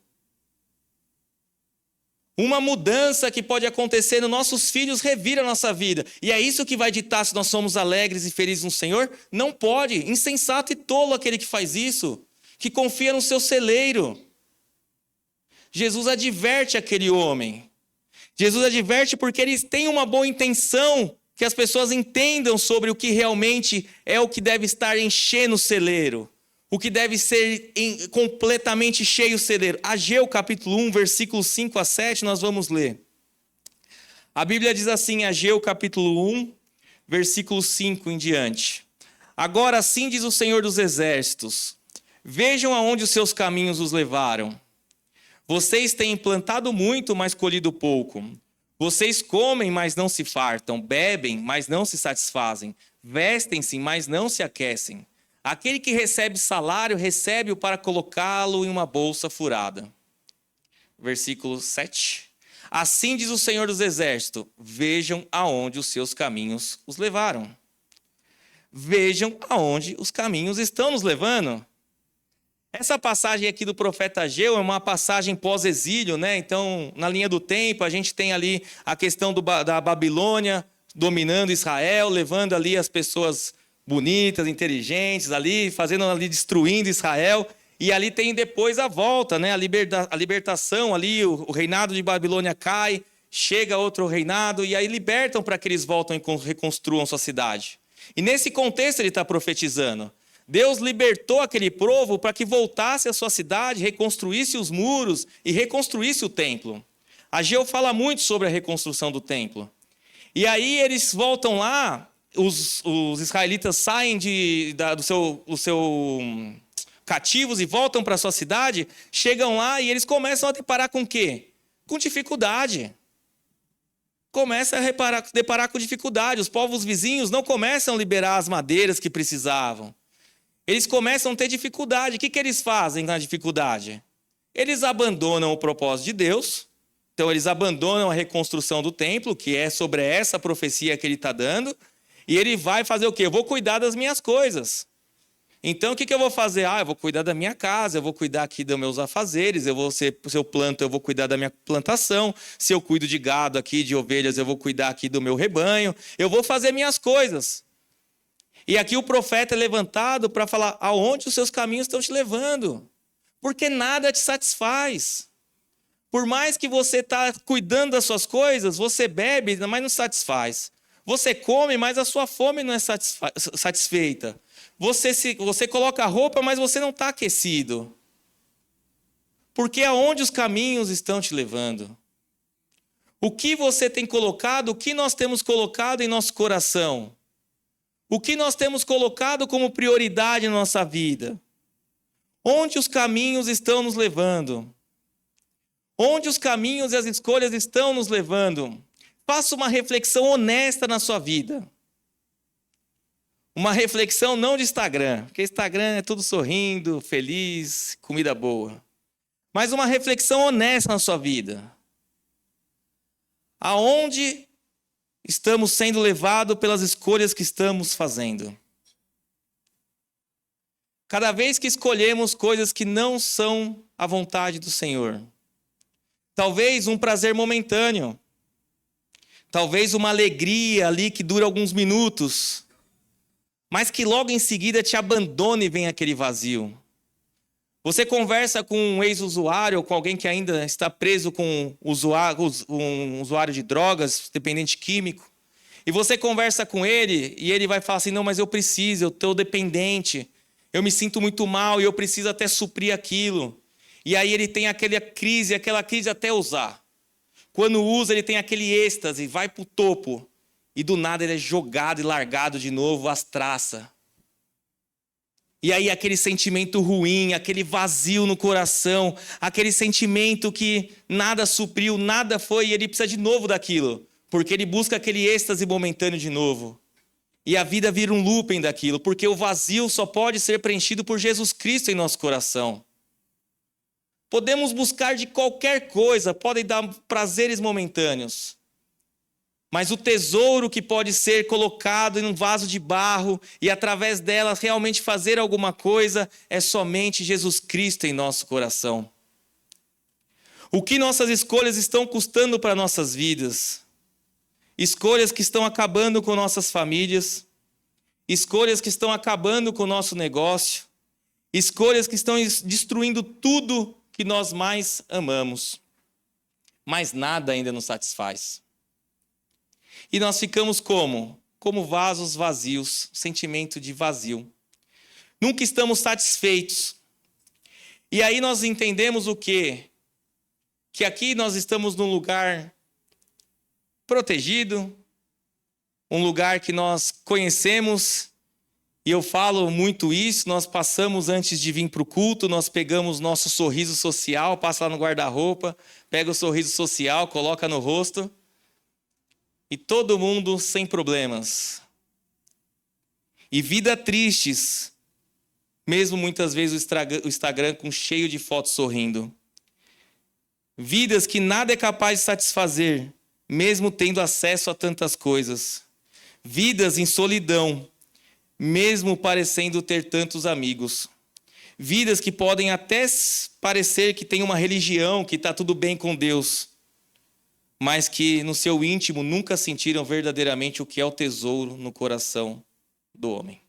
Uma mudança que pode acontecer nos nossos filhos revira a nossa vida. E é isso que vai ditar se nós somos alegres e felizes no Senhor? Não pode. Insensato e tolo aquele que faz isso, que confia no seu celeiro. Jesus adverte aquele homem. Jesus adverte porque eles têm uma boa intenção, que as pessoas entendam sobre o que realmente é o que deve estar enchendo o celeiro. O que deve ser completamente cheio o celeiro. Ageu capítulo 1, versículos 5 a 7, nós vamos ler. A Bíblia diz assim, Ageu capítulo 1, versículo 5 em diante. Agora assim diz o Senhor dos Exércitos, vejam aonde os seus caminhos os levaram. Vocês têm plantado muito, mas colhido pouco. Vocês comem, mas não se fartam. Bebem, mas não se satisfazem. Vestem-se, mas não se aquecem. Aquele que recebe salário, recebe-o para colocá-lo em uma bolsa furada. Versículo 7. Assim diz o Senhor dos Exércitos, vejam aonde os seus caminhos os levaram. Vejam aonde os caminhos estão nos levando. Essa passagem aqui do profeta Ageu é uma passagem pós-exílio, né? Então, na linha do tempo, a gente tem ali a questão da Babilônia dominando Israel, levando ali as pessoas bonitas, inteligentes ali, destruindo Israel. E ali tem depois a volta, né? A libertação ali, o reinado de Babilônia cai, chega outro reinado e aí libertam para que eles voltem e reconstruam sua cidade. E nesse contexto ele está profetizando. Deus libertou aquele povo para que voltasse à sua cidade, reconstruísse os muros e reconstruísse o templo. Ageu fala muito sobre a reconstrução do templo. E aí eles voltam lá, os israelitas saem do seu cativos e voltam para a sua cidade, chegam lá e eles começam a deparar com o quê? Com dificuldade. Começam a deparar com dificuldade. Os povos vizinhos não começam a liberar as madeiras que precisavam. Eles começam a ter dificuldade. O que eles fazem na dificuldade? Eles abandonam o propósito de Deus. Então, eles abandonam a reconstrução do templo, que é sobre essa profecia que ele está dando. E ele vai fazer o quê? Eu vou cuidar das minhas coisas. Então, o que eu vou fazer? Eu vou cuidar da minha casa, eu vou cuidar aqui dos meus afazeres, se eu planto, eu vou cuidar da minha plantação. Se eu cuido de gado aqui, de ovelhas, eu vou cuidar aqui do meu rebanho. Eu vou fazer minhas coisas. E aqui o profeta é levantado para falar aonde os seus caminhos estão te levando. Porque nada te satisfaz. Por mais que você está cuidando das suas coisas, você bebe, mas não satisfaz. Você come, mas a sua fome não é satisfeita. Você coloca roupa, mas você não está aquecido. Porque aonde os caminhos estão te levando? O que você tem colocado, o que nós temos colocado em nosso coração? O que nós temos colocado como prioridade na nossa vida? Onde os caminhos estão nos levando? Onde os caminhos e as escolhas estão nos levando? Faça uma reflexão honesta na sua vida. Uma reflexão não de Instagram, porque Instagram é tudo sorrindo, feliz, comida boa. Mas uma reflexão honesta na sua vida. Aonde estamos sendo levados pelas escolhas que estamos fazendo? Cada vez que escolhemos coisas que não são a vontade do Senhor, talvez um prazer momentâneo, talvez uma alegria ali que dura alguns minutos, mas que logo em seguida te abandone e vem aquele vazio. Você conversa com um ex-usuário ou com alguém que ainda está preso com um usuário de drogas, dependente químico, e você conversa com ele e ele vai falar assim, não, mas eu preciso, eu estou dependente, eu me sinto muito mal e eu preciso até suprir aquilo. E aí ele tem aquela crise até usar. Quando usa, ele tem aquele êxtase, vai para o topo. E do nada ele é jogado e largado de novo às traças. E aí aquele sentimento ruim, aquele vazio no coração, aquele sentimento que nada supriu, nada foi, e ele precisa de novo daquilo. Porque ele busca aquele êxtase momentâneo de novo. E a vida vira um looping daquilo, porque o vazio só pode ser preenchido por Jesus Cristo em nosso coração. Podemos buscar de qualquer coisa, podem dar prazeres momentâneos. Mas o tesouro que pode ser colocado em um vaso de barro e através dela realmente fazer alguma coisa é somente Jesus Cristo em nosso coração. O que nossas escolhas estão custando para nossas vidas? Escolhas que estão acabando com nossas famílias, escolhas que estão acabando com o nosso negócio, escolhas que estão destruindo tudo que nós mais amamos. Mas nada ainda nos satisfaz. E nós ficamos como? Como vasos vazios, sentimento de vazio. Nunca estamos satisfeitos. E aí nós entendemos o quê? Que aqui nós estamos num lugar protegido, um lugar que nós conhecemos, e eu falo muito isso, nós passamos antes de vir para o culto, nós pegamos nosso sorriso social, passa lá no guarda-roupa, pega o sorriso social, coloca no rosto, e todo mundo sem problemas. E vida tristes, mesmo muitas vezes o Instagram cheio de fotos sorrindo. Vidas que nada é capaz de satisfazer, mesmo tendo acesso a tantas coisas. Vidas em solidão, mesmo parecendo ter tantos amigos. Vidas que podem até parecer que tem uma religião, que está tudo bem com Deus, mas que no seu íntimo nunca sentiram verdadeiramente o que é o tesouro no coração do homem.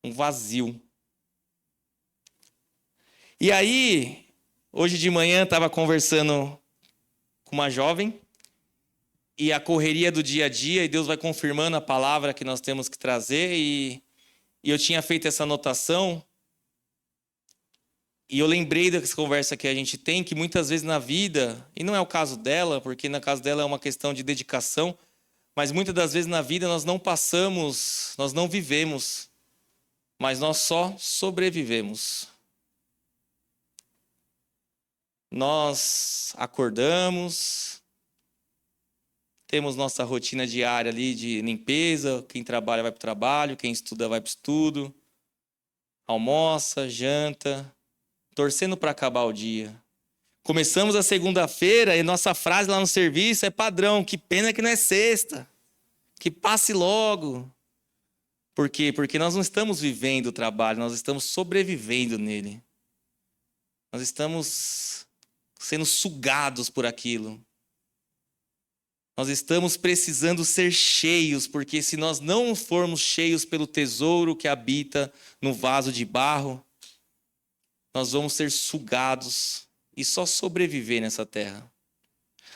Um vazio. E aí, hoje de manhã estava conversando com uma jovem, e a correria do dia a dia, e Deus vai confirmando a palavra que nós temos que trazer, e eu tinha feito essa anotação, e eu lembrei dessa conversa que a gente tem, que muitas vezes na vida, e não é o caso dela, porque no caso dela é uma questão de dedicação, mas muitas das vezes na vida nós não passamos, nós não vivemos, mas nós só sobrevivemos. Nós acordamos, temos nossa rotina diária ali de limpeza, quem trabalha vai para o trabalho, quem estuda vai para o estudo, almoça, janta, torcendo para acabar o dia. Começamos a segunda-feira e nossa frase lá no serviço é padrão, que pena que não é sexta, que passe logo. Por quê? Porque nós não estamos vivendo o trabalho, nós estamos sobrevivendo nele. Nós estamos sendo sugados por aquilo. Nós estamos precisando ser cheios, porque se nós não formos cheios pelo tesouro que habita no vaso de barro, nós vamos ser sugados e só sobreviver nessa terra.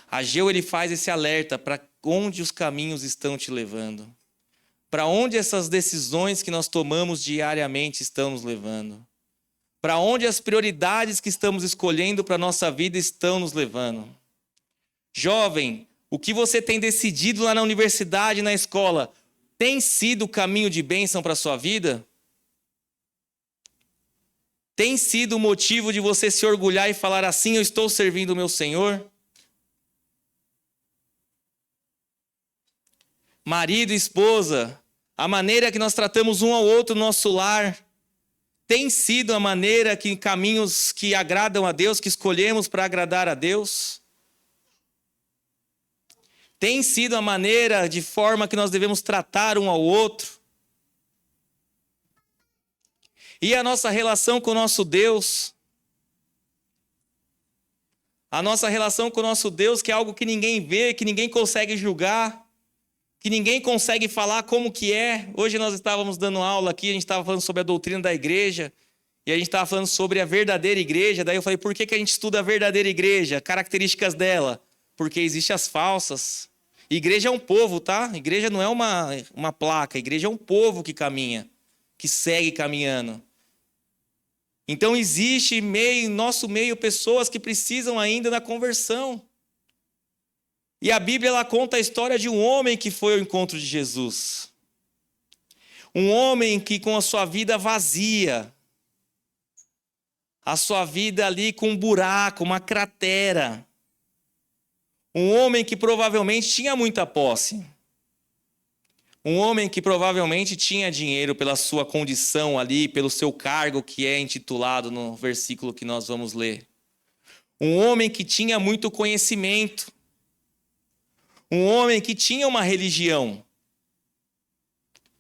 Ageu, ele faz esse alerta para onde os caminhos estão te levando. Para onde essas decisões que nós tomamos diariamente estão nos levando. Para onde as prioridades que estamos escolhendo para a nossa vida estão nos levando. Jovem, o que você tem decidido lá na universidade, na escola, tem sido o caminho de bênção para a sua vida? Tem sido o motivo de você se orgulhar e falar assim, eu estou servindo o meu Senhor? Marido e esposa, a maneira que nós tratamos um ao outro no nosso lar, tem sido a maneira que caminhos que agradam a Deus, que escolhemos para agradar a Deus? Tem sido a maneira, de forma que nós devemos tratar um ao outro? E a nossa relação com o nosso Deus? A nossa relação com o nosso Deus, que é algo que ninguém vê, que ninguém consegue julgar. que ninguém consegue falar como que é. Hoje nós estávamos dando aula aqui, a gente estava falando sobre a doutrina da igreja, e a gente estava falando sobre a verdadeira igreja. Daí eu falei, por que a gente estuda a verdadeira igreja? Características dela. Porque existem as falsas. Igreja é um povo, tá? Igreja não é uma placa. Igreja é um povo que caminha, que segue caminhando. Então existe em nosso meio pessoas que precisam ainda da conversão. E a Bíblia ela conta a história de um homem que foi ao encontro de Jesus. Um homem que com a sua vida vazia, a sua vida ali com um buraco, uma cratera. Um homem que provavelmente tinha muita posse. Um homem que provavelmente tinha dinheiro pela sua condição ali, pelo seu cargo que é intitulado no versículo que nós vamos ler. Um homem que tinha muito conhecimento. Um homem que tinha uma religião.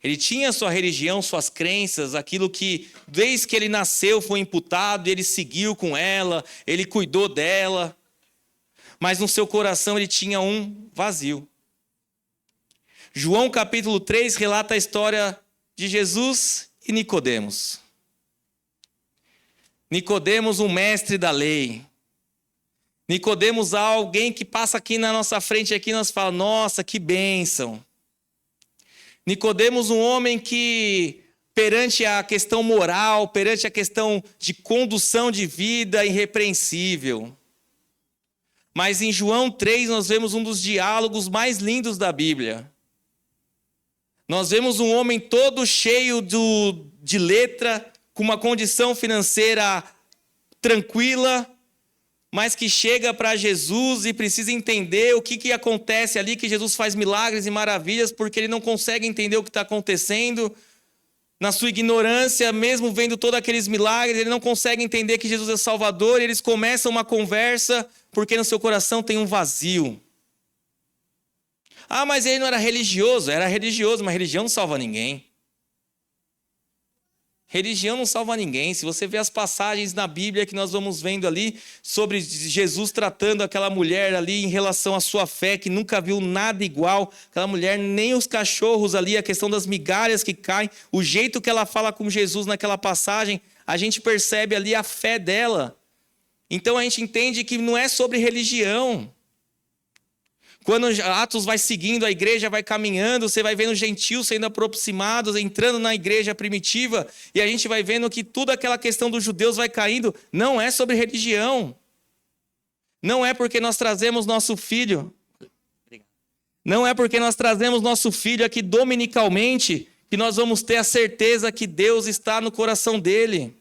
Ele tinha sua religião, suas crenças, aquilo que desde que ele nasceu foi imputado, e ele seguiu com ela, ele cuidou dela. Mas no seu coração ele tinha um vazio. João capítulo 3 relata a história de Jesus e Nicodemos. Nicodemos, um mestre da lei. Nicodemos, alguém que passa aqui na nossa frente aqui, nós fala, nossa, que bênção. Nicodemos, um homem que, perante a questão moral, perante a questão de condução de vida, irrepreensível. Mas em João 3 nós vemos um dos diálogos mais lindos da Bíblia. Nós vemos um homem todo cheio de letra, com uma condição financeira tranquila, mas que chega para Jesus e precisa entender o que acontece ali, que Jesus faz milagres e maravilhas, porque ele não consegue entender o que está acontecendo. Na sua ignorância, mesmo vendo todos aqueles milagres, ele não consegue entender que Jesus é Salvador, e eles começam uma conversa, porque no seu coração tem um vazio. Ah, mas ele não era religioso. Era religioso, mas religião não salva ninguém. Religião não salva ninguém. Se você vê as passagens na Bíblia que nós vamos vendo ali, sobre Jesus tratando aquela mulher ali em relação à sua fé, que nunca viu nada igual. Aquela mulher, nem os cachorros ali, a questão das migalhas que caem, o jeito que ela fala com Jesus naquela passagem, a gente percebe ali a fé dela. Então a gente entende que não é sobre religião. Quando Atos vai seguindo, a igreja vai caminhando, você vai vendo gentios sendo aproximados, entrando na igreja primitiva, e a gente vai vendo que toda aquela questão dos judeus vai caindo. Não é sobre religião. Não é porque nós trazemos nosso filho. Não é porque nós trazemos nosso filho aqui dominicalmente que nós vamos ter a certeza que Deus está no coração dele.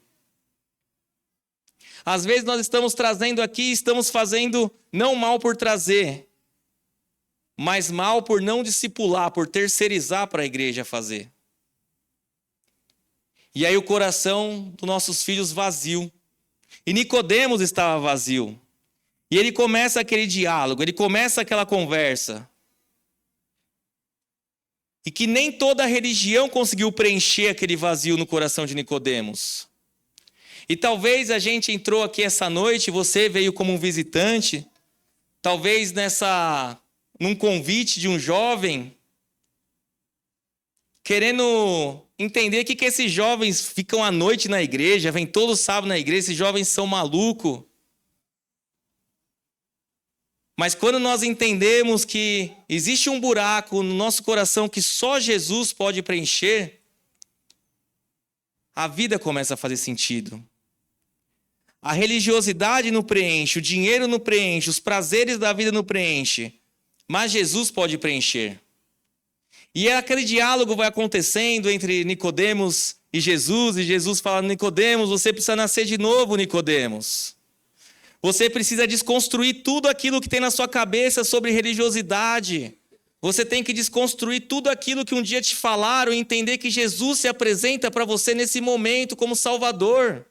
Às vezes nós estamos trazendo aqui, estamos fazendo não mal por trazer, mas mal por não discipular, por terceirizar para a igreja fazer. E aí o coração dos nossos filhos vazio. E Nicodemos estava vazio. E ele começa aquele diálogo, ele começa aquela conversa. E que nem toda a religião conseguiu preencher aquele vazio no coração de Nicodemos. E talvez a gente entrou aqui essa noite, você veio como um visitante, talvez num convite de um jovem, querendo entender o que esses jovens ficam à noite na igreja, vêm todo sábado na igreja, esses jovens são malucos. Mas quando nós entendemos que existe um buraco no nosso coração que só Jesus pode preencher, a vida começa a fazer sentido. A religiosidade não preenche, o dinheiro não preenche, os prazeres da vida não preenche. Mas Jesus pode preencher. E aquele diálogo vai acontecendo entre Nicodemos e Jesus fala, Nicodemos, você precisa nascer de novo, Nicodemos. Você precisa desconstruir tudo aquilo que tem na sua cabeça sobre religiosidade. Você tem que desconstruir tudo aquilo que um dia te falaram e entender que Jesus se apresenta para você nesse momento como Salvador.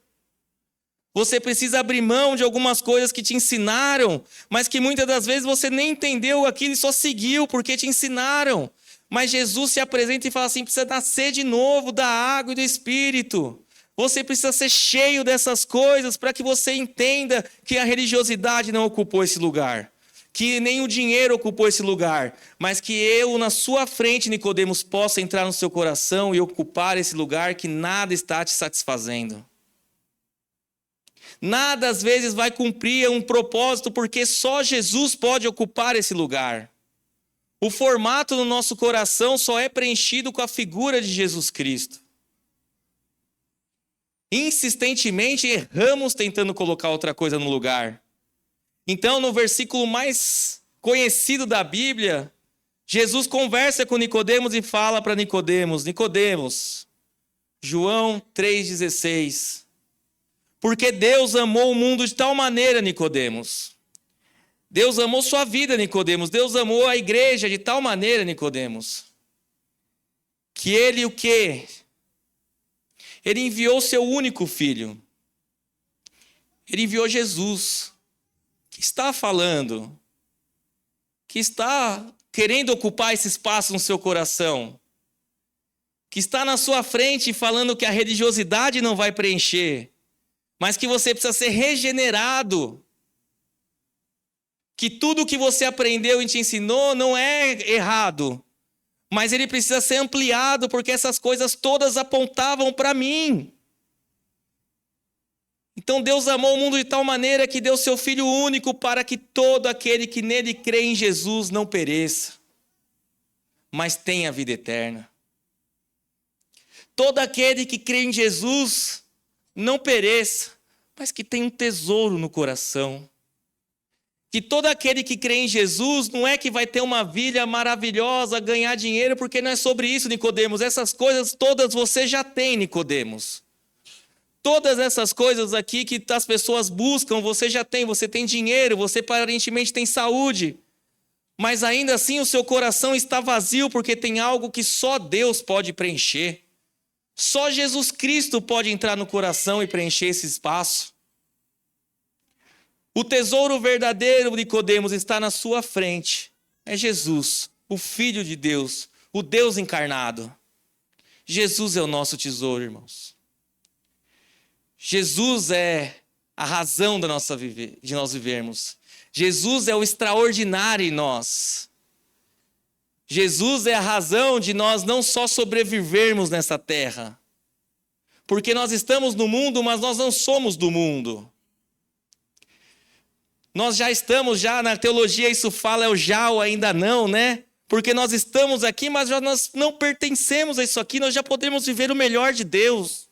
Você precisa abrir mão de algumas coisas que te ensinaram, mas que muitas das vezes você nem entendeu aquilo e só seguiu porque te ensinaram. Mas Jesus se apresenta e fala assim, precisa nascer de novo da água e do Espírito. Você precisa ser cheio dessas coisas para que você entenda que a religiosidade não ocupou esse lugar. que nem o dinheiro ocupou esse lugar, mas que eu, na sua frente, Nicodemos, possa entrar no seu coração e ocupar esse lugar que nada está te satisfazendo. Nada, às vezes, vai cumprir um propósito, porque só Jesus pode ocupar esse lugar. O formato do nosso coração só é preenchido com a figura de Jesus Cristo. Insistentemente erramos tentando colocar outra coisa no lugar. Então, no versículo mais conhecido da Bíblia, Jesus conversa com Nicodemos e fala para Nicodemos, João 3,16, porque Deus amou o mundo de tal maneira, Nicodemos. Deus amou sua vida, Nicodemos. Deus amou a igreja de tal maneira, Nicodemos, que ele o quê? Ele enviou seu único filho. Ele enviou Jesus, que está falando, que está querendo ocupar esse espaço no seu coração, que está na sua frente falando que a religiosidade não vai preencher, mas que você precisa ser regenerado, que tudo que você aprendeu e te ensinou não é errado, mas ele precisa ser ampliado, porque essas coisas todas apontavam para mim. Então Deus amou o mundo de tal maneira que deu seu Filho único para que todo aquele que nele crê em Jesus não pereça, mas tenha vida eterna. Todo aquele que crê em Jesus não pereça, mas que tenha um tesouro no coração. Que todo aquele que crê em Jesus não é que vai ter uma vida maravilhosa, ganhar dinheiro, porque não é sobre isso, Nicodemos. Essas coisas todas você já tem, Nicodemos. Todas essas coisas aqui que as pessoas buscam, você já tem. Você tem dinheiro, você aparentemente tem saúde. Mas ainda assim o seu coração está vazio, porque tem algo que só Deus pode preencher. Só Jesus Cristo pode entrar no coração e preencher esse espaço. O tesouro verdadeiro, Nicodemos, está na sua frente. É Jesus, o Filho de Deus, o Deus encarnado. Jesus é o nosso tesouro, irmãos. Jesus é a razão de nós vivermos. Jesus é o extraordinário em nós. Jesus é a razão de nós não só sobrevivermos nessa terra. Porque nós estamos no mundo, mas nós não somos do mundo. Nós já estamos, na teologia isso fala, é o já ou ainda não, né? Porque nós estamos aqui, mas nós não pertencemos a isso aqui, nós já podemos viver o melhor de Deus.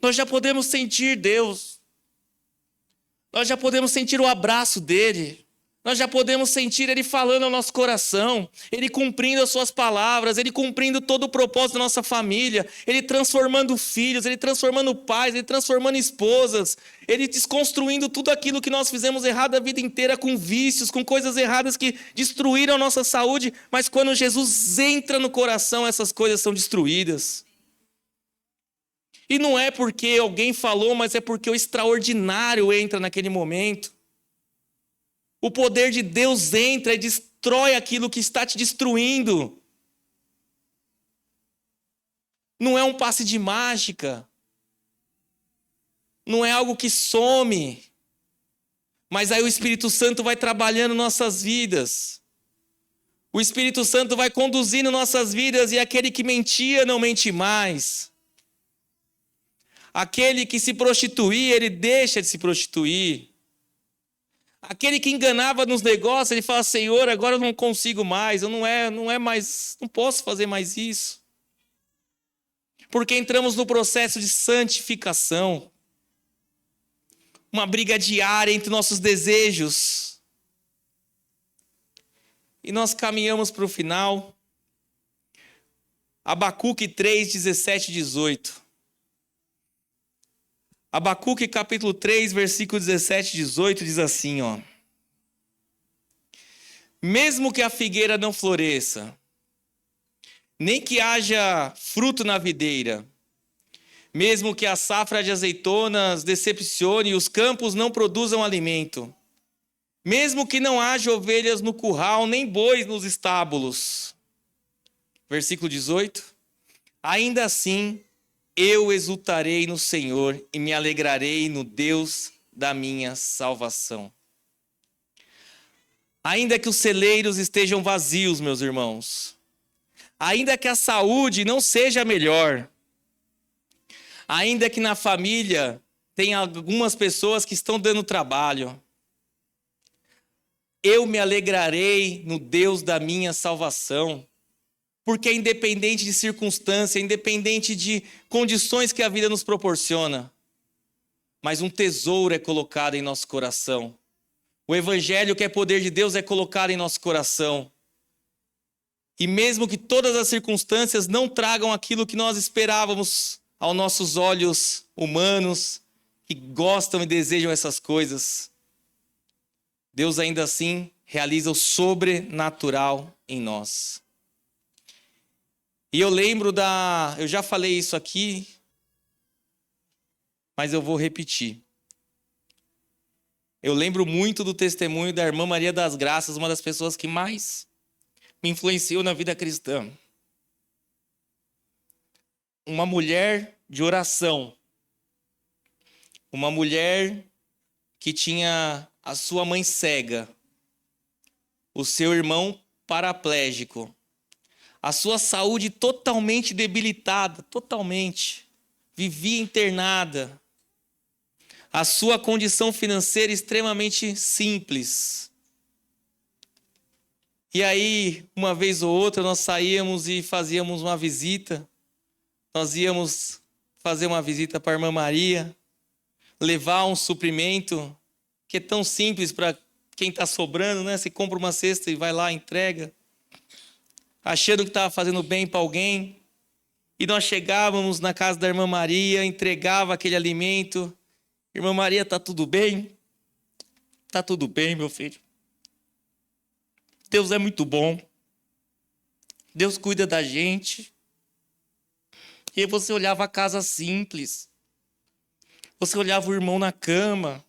Nós já podemos sentir Deus. Nós já podemos sentir o abraço dele. Nós já podemos sentir ele falando ao nosso coração, ele cumprindo as suas palavras, ele cumprindo todo o propósito da nossa família, ele transformando filhos, ele transformando pais, ele transformando esposas, ele desconstruindo tudo aquilo que nós fizemos errado a vida inteira, com vícios, com coisas erradas que destruíram a nossa saúde, mas quando Jesus entra no coração, essas coisas são destruídas. E não é porque alguém falou, mas é porque o extraordinário entra naquele momento. O poder de Deus entra e destrói aquilo que está te destruindo. Não é um passe de mágica. Não é algo que some. Mas aí o Espírito Santo vai trabalhando nossas vidas. O Espírito Santo vai conduzindo nossas vidas e aquele que mentia não mente mais. Aquele que se prostituía, ele deixa de se prostituir. Aquele que enganava nos negócios, ele fala, Senhor, agora eu não consigo mais, eu não posso fazer mais isso. Porque entramos no processo de santificação. Uma briga diária entre nossos desejos. E nós caminhamos para o final. Abacuque 3, 17 e 18. Abacuque capítulo 3, versículo 17 e 18 diz assim, ó. Mesmo que a figueira não floresça, nem que haja fruto na videira, mesmo que a safra de azeitonas decepcione e os campos não produzam alimento, mesmo que não haja ovelhas no curral, nem bois nos estábulos. Versículo 18. Ainda assim, eu exultarei no Senhor e me alegrarei no Deus da minha salvação. Ainda que os celeiros estejam vazios, meus irmãos. Ainda que a saúde não seja melhor. Ainda que na família tenha algumas pessoas que estão dando trabalho. Eu me alegrarei no Deus da minha salvação. Porque independente de circunstância, independente de condições que a vida nos proporciona, mas um tesouro é colocado em nosso coração. O evangelho, que é poder de Deus, é colocado em nosso coração. E mesmo que todas as circunstâncias não tragam aquilo que nós esperávamos aos nossos olhos humanos, que gostam e desejam essas coisas, Deus ainda assim realiza o sobrenatural em nós. E eu lembro eu já falei isso aqui, mas eu vou repetir. Eu lembro muito do testemunho da irmã Maria das Graças, uma das pessoas que mais me influenciou na vida cristã. Uma mulher de oração. Uma mulher que tinha a sua mãe cega. O seu irmão paraplégico. A sua saúde totalmente debilitada, totalmente. Vivia internada. A sua condição financeira extremamente simples. E aí, uma vez ou outra, nós saíamos e fazíamos uma visita. Nós íamos fazer uma visita para a irmã Maria, levar um suprimento, que é tão simples para quem está sobrando, né? Você compra uma cesta e vai lá, entrega, achando que estava fazendo bem para alguém. E nós chegávamos na casa da irmã Maria, entregava aquele alimento. Irmã Maria, está tudo bem? Está tudo bem, meu filho. Deus é muito bom. Deus cuida da gente. E aí você olhava a casa simples. Você olhava o irmão na cama.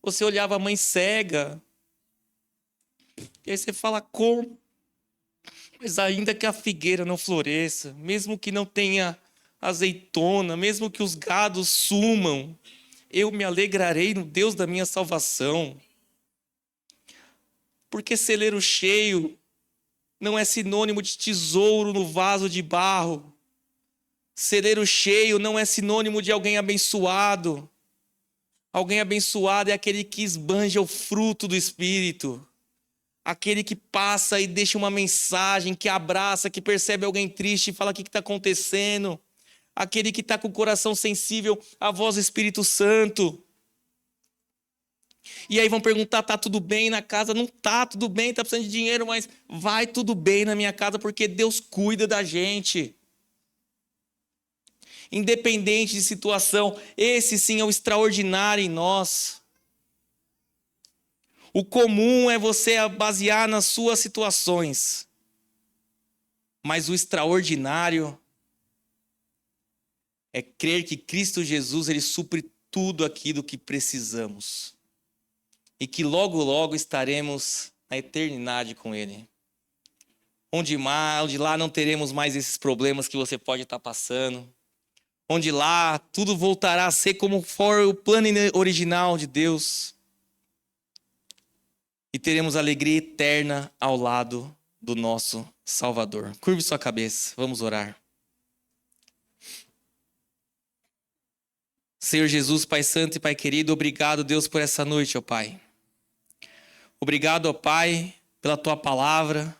Você olhava a mãe cega. E aí você fala, como? Mas ainda que a figueira não floresça, mesmo que não tenha azeitona, mesmo que os gados sumam, eu me alegrarei no Deus da minha salvação. Porque celeiro cheio não é sinônimo de tesouro no vaso de barro. Celeiro cheio não é sinônimo de alguém abençoado. Alguém abençoado é aquele que esbanja o fruto do Espírito. Aquele que passa e deixa uma mensagem, que abraça, que percebe alguém triste e fala o que está acontecendo. Aquele que está com o coração sensível à voz do Espírito Santo. E aí vão perguntar, tá tudo bem na casa? Não tá tudo bem, tá precisando de dinheiro, mas vai tudo bem na minha casa porque Deus cuida da gente. Independente de situação, esse sim é o extraordinário em nós. O comum é você basear nas suas situações. Mas o extraordinário é crer que Cristo Jesus, ele supre tudo aquilo que precisamos. E que logo, logo estaremos na eternidade com ele. Onde lá não teremos mais esses problemas que você pode estar passando. Onde lá tudo voltará a ser como for o plano original de Deus. E teremos alegria eterna ao lado do nosso Salvador. Curve sua cabeça, vamos orar. Senhor Jesus, Pai Santo e Pai querido, obrigado, Deus, por essa noite, ó Pai. Obrigado, ó Pai, pela Tua palavra,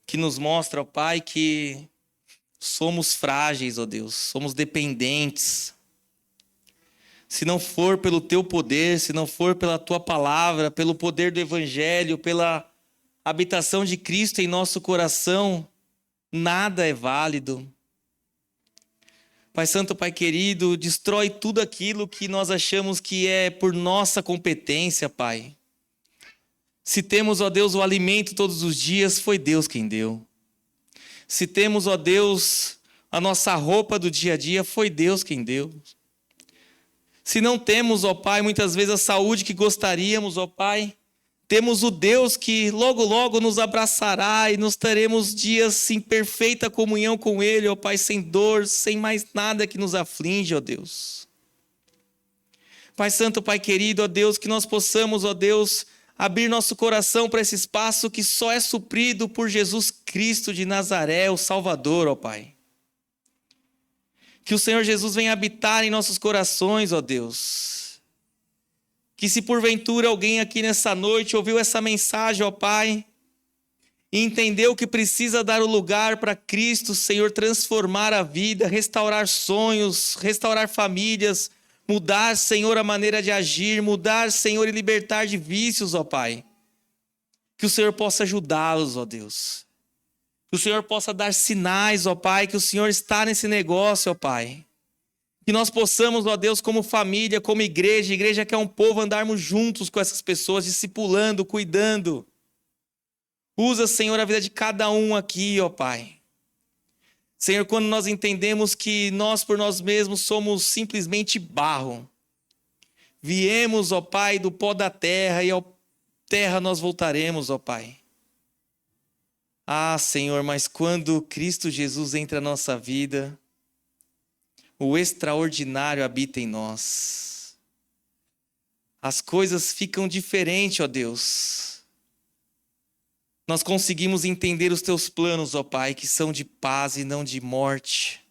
que nos mostra, ó Pai, que somos frágeis, ó Deus, somos dependentes. Se não for pelo Teu poder, se não for pela Tua palavra, pelo poder do Evangelho, pela habitação de Cristo em nosso coração, nada é válido. Pai Santo, Pai querido, destrói tudo aquilo que nós achamos que é por nossa competência, Pai. Se temos, ó Deus, o alimento todos os dias, foi Deus quem deu. Se temos, ó Deus, a nossa roupa do dia a dia, foi Deus quem deu. Se não temos, ó Pai, muitas vezes a saúde que gostaríamos, ó Pai, temos o Deus que logo, logo nos abraçará e nos teremos dias em perfeita comunhão com Ele, ó Pai, sem dor, sem mais nada que nos aflige, ó Deus. Pai Santo, Pai querido, ó Deus, que nós possamos, ó Deus, abrir nosso coração para esse espaço que só é suprido por Jesus Cristo de Nazaré, o Salvador, ó Pai. Que o Senhor Jesus venha habitar em nossos corações, ó Deus. Que se porventura alguém aqui nessa noite ouviu essa mensagem, ó Pai, e entendeu que precisa dar o lugar para Cristo, Senhor, transformar a vida, restaurar sonhos, restaurar famílias, mudar, Senhor, a maneira de agir, mudar, Senhor, e libertar de vícios, ó Pai. Que o Senhor possa ajudá-los, ó Deus. Que o Senhor possa dar sinais, ó Pai, que o Senhor está nesse negócio, ó Pai. Que nós possamos, ó Deus, como família, como igreja que é um povo, andarmos juntos com essas pessoas, discipulando, cuidando. Usa, Senhor, a vida de cada um aqui, ó Pai. Senhor, quando nós entendemos que nós por nós mesmos somos simplesmente barro. Viemos, ó Pai, do pó da terra e ao terra nós voltaremos, ó Pai. Ah, Senhor, mas quando Cristo Jesus entra na nossa vida, o extraordinário habita em nós. As coisas ficam diferentes, ó Deus. Nós conseguimos entender os teus planos, ó Pai, que são de paz e não de morte.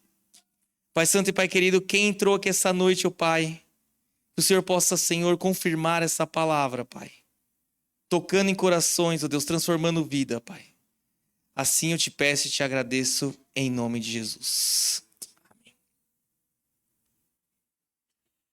Pai Santo e Pai querido, quem entrou aqui essa noite, ó Pai, que o Senhor possa, Senhor, confirmar essa palavra, Pai. Tocando em corações, ó Deus, transformando vida, Pai. Assim eu te peço e te agradeço em nome de Jesus.